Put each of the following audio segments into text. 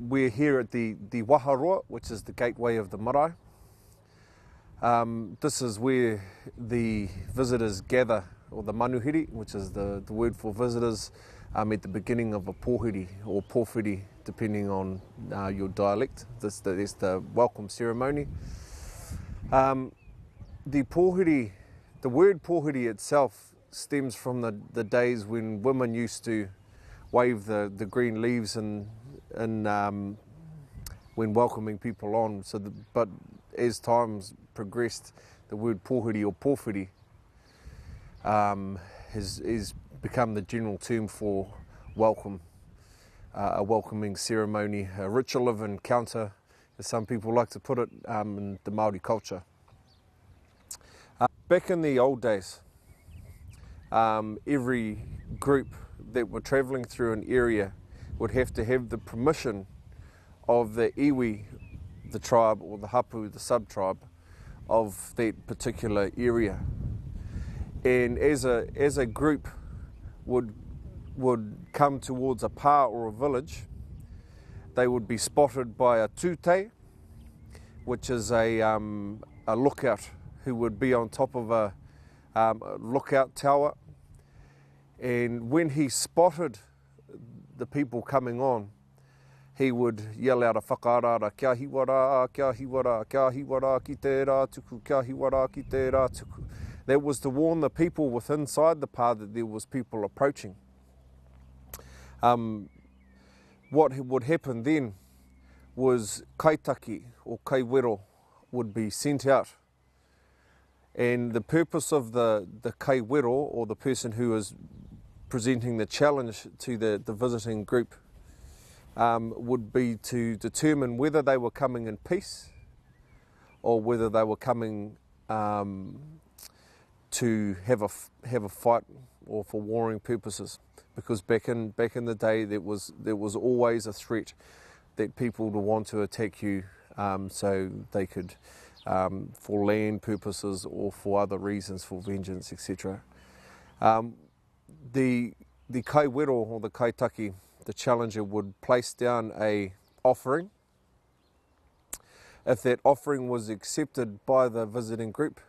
We're here at the Waharoa, which is the gateway of the Marae. This is where the visitors gather, or the manuhiri, which is the word for visitors, at the beginning of a pōwhiri or pōwhiri, depending on your dialect. That's the welcome ceremony. The pōwhiri, the word pōwhiri itself stems from the days when women used to wave the green leaves and when welcoming people on. But as times progressed, the word pōwhiri or pōwhiri has become the general term for welcome, a welcoming ceremony, a ritual of encounter, as some people like to put it, in the Māori culture. Back in the old days, every group that were travelling through an area would have to have the permission of the iwi, the tribe, or the hapu, the sub-tribe of that particular area. And as a group would come towards a pā or a village, they would be spotted by a tūtei, which is a lookout who would be on top of a lookout tower. And when he spotted the people coming on, he would yell out a whakaarara, kia hiwara, kia hiwara, kia hiwara ki te rā tuku, kia hiwara ki te rā tuku. That was to warn the people within inside the pā that there was people approaching. What would happen then was kaitaki or kaiwero would be sent out. And the purpose of the kaiwero, or the person who is presenting the challenge to the visiting group, would be to determine whether they were coming in peace or whether they were coming to have a fight or for warring purposes. Because back in the day, there was always a threat that people would want to attack you, so they could, for land purposes or for other reasons, for vengeance, etc. The kaiwero or the kaitaki, the challenger, would place down a offering. If that offering was accepted by the visiting group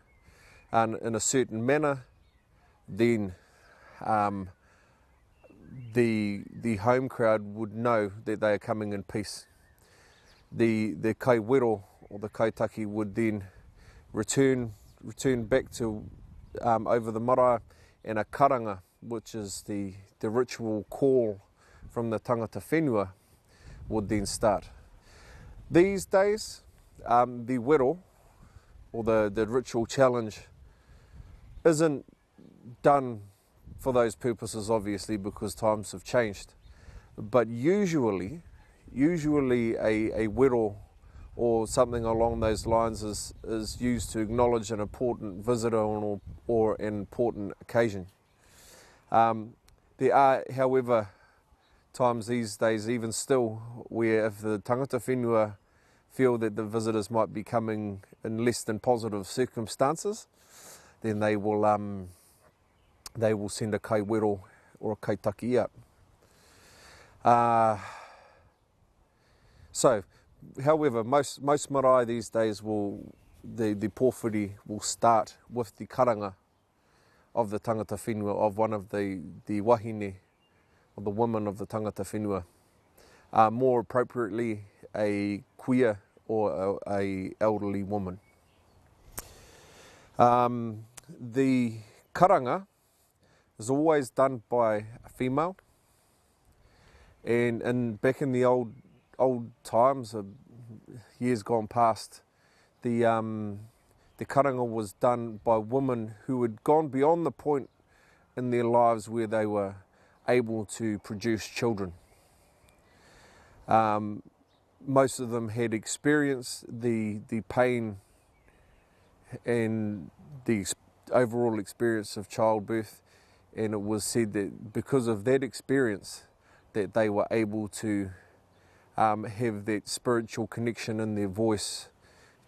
in a certain manner, then the home crowd would know that they are coming in peace. The kaiwero or the kaitaki would then return back to over the marae, and a karanga, which is the ritual call from the tangata whenua, would then start. These days, the wero, or the ritual challenge, isn't done for those purposes, obviously, because times have changed. But usually a wero or something along those lines is used to acknowledge an important visitor or an important occasion. There are, however, times these days, even still, where if the tangata whenua feel that the visitors might be coming in less than positive circumstances, then they will send a kaiwero or a kaitaki out. However, most marae these days the pōwhiri will start with the karanga of the tangata whenua, of one of the wahine, or the women of the tangata whenua. More appropriately, a kuia or a elderly woman. The karanga is always done by a female, and back in the old times, years gone past, the karanga was done by women who had gone beyond the point in their lives where they were able to produce children. Most of them had experienced the pain and the overall experience of childbirth, and it was said that because of that experience that they were able to have that spiritual connection in their voice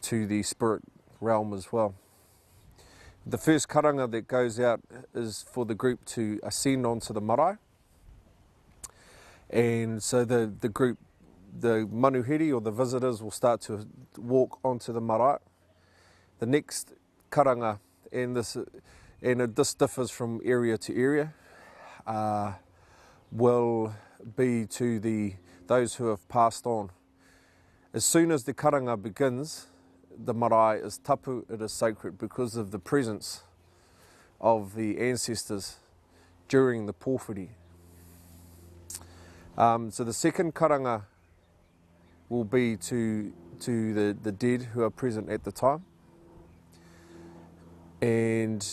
to the spirit realm as well. The first karanga that goes out is for the group to ascend onto the marae, and so the group manuhiri or the visitors will start to walk onto the marae. The next karanga, and this differs from area to area, will be to those who have passed on. As soon as the karanga begins, the marae is tapu, it is sacred because of the presence of the ancestors during the pōwhiri. So the second karanga will be to the dead who are present at the time. And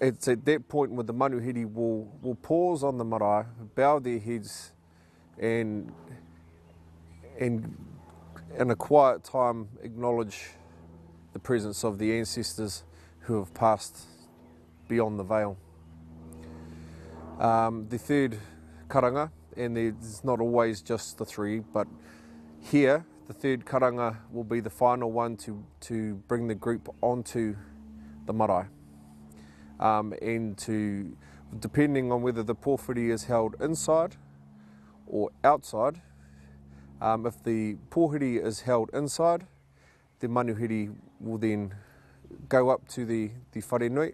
it's at that point where the manuhiri will pause on the marae, bow their heads, and in a quiet time acknowledge the presence of the ancestors who have passed beyond the veil. The third karanga, and there's not always just the three, but here the third karanga will be the final one to bring the group onto the marae. And to, depending on whether the pōwhiri is held inside or outside, if the pōwhiri is held inside, the manuhiri will then go up to the wharenui.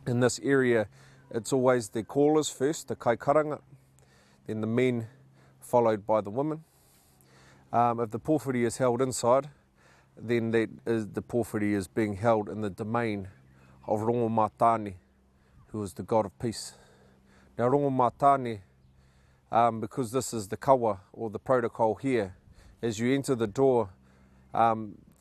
In this area, it's always the callers first, the kaikaranga, then the men, followed by the women. If the pōwhiri is held inside, then the pōwhiri is being held in the domain of Rongomatane, who is the god of peace. Now Rongomatane, because this is the kawa or the protocol here, as you enter the door,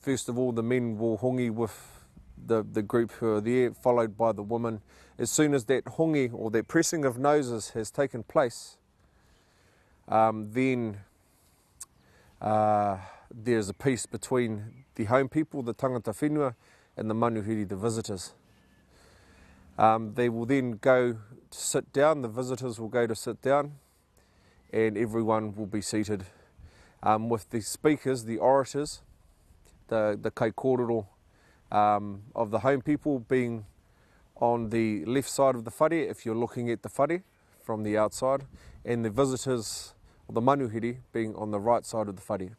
first of all the men will hongi with the group who are there, followed by the women. As soon as that hongi or that pressing of noses has taken place, then there's a peace between the home people, the tangata whenua, and the manuhiri, the visitors. They will then go to sit down, the visitors will go to sit down, and everyone will be seated with the speakers, the orators, the kaikōrero of the home people being on the left side of the whare if you're looking at the whare from the outside, and the visitors, or the manuhiri, being on the right side of the whare.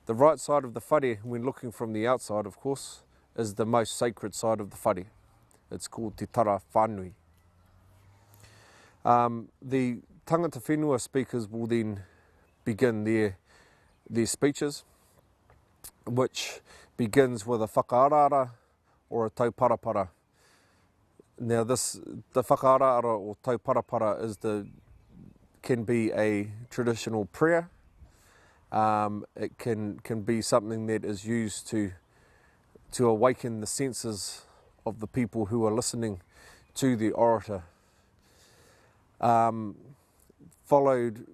The right side of the whare, when looking from the outside, of course, is the most sacred side of the whare. It's called Te Tara Whānui. The tangata whenua speakers will then begin their speeches, which begins with a whakaarara or a tauparapara. Now the whakaarara or tauparapara can be a traditional prayer. It can be something that is used to awaken the senses of the people who are listening to the orator. Following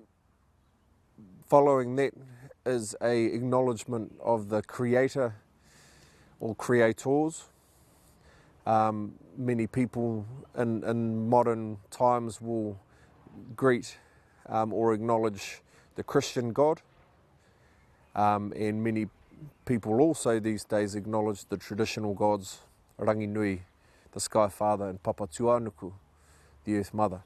that is a acknowledgement of the creator or creators. Many people in modern times will greet or acknowledge the Christian God, and many people also these days acknowledge the traditional gods, Rangi Nui, the Sky Father, and Papa Tuanuku, the Earth Mother.